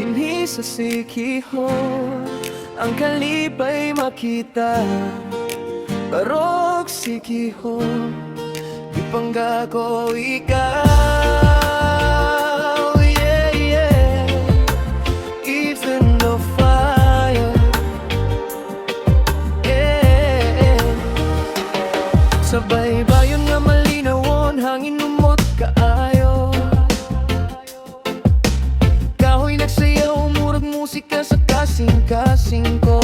Dinhi sa sikihon ang kalipay makita. Barog sikihon ipangga ko ikaw, yeah, yeah. Even the fire, yeah. Sabay bayon nga malinawon hangin umot kaayo. Kahoy nagsayaw murag musika sa kasing-kasing ko.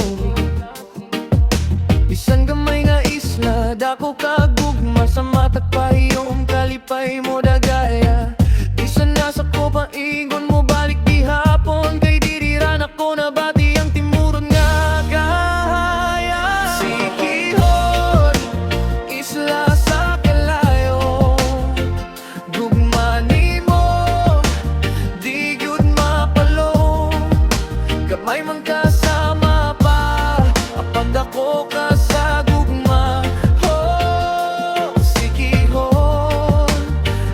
Bisan gamay nga isla dako kagugma sa matag pahiyong kalipay mo dagaya. Bisan nasa ko paingon mo balik di hapon kay diriran ako na bati ang timuron nga kahaya. Sikihon isla sa kalayo, gugma nimo di gyud mapalong. Gamay man kasama pa apag dako ka sa gugma. Oh, sikihon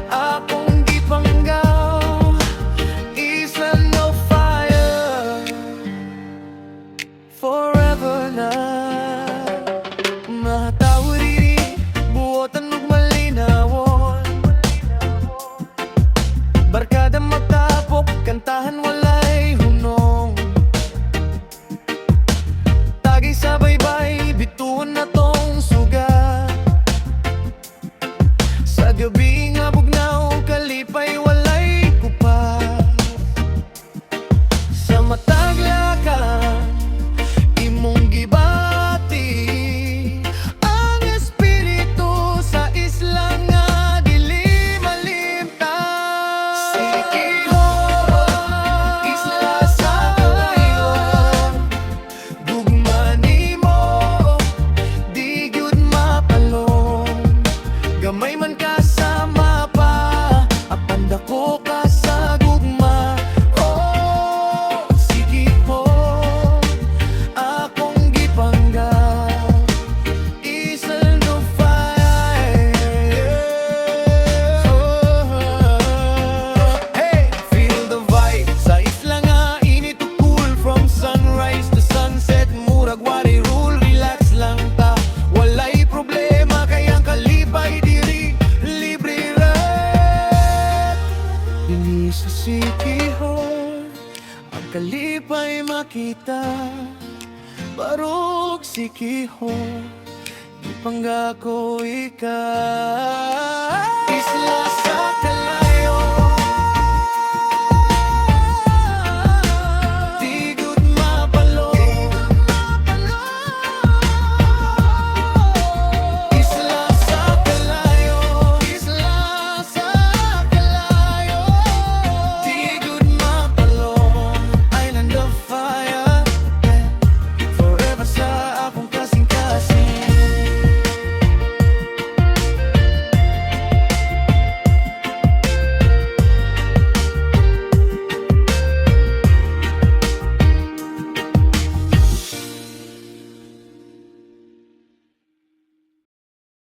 akong gipanggaw, island of fire, forever na. Mahataw diri buotan ug malinawon, barkada magtapok kantahan walay hunong. Tagay sa baybay bituon na tong sugat. Sa gabi nga bugnaw kalipay walay kupas. Sa matag lakan imong gibati ang espiritu sa isla nga dili malimtan. Sikihon isla sa kalayo, gugma nimo di gyud mapalong. Gamay man kasama pa apan dako ka sa gugma. Oh, sikihon akong gipanggaw, island of fire, yeah. Hey, feel the vibe sa isla nga init ug cool from sunrise to sunset. Murag wari rule, relax lang ta, walay problema kay ang kalipay diri libre ra. Dili sa sikihon ang kalipay makita. Barog sikihon ipangga ko ikaw, isla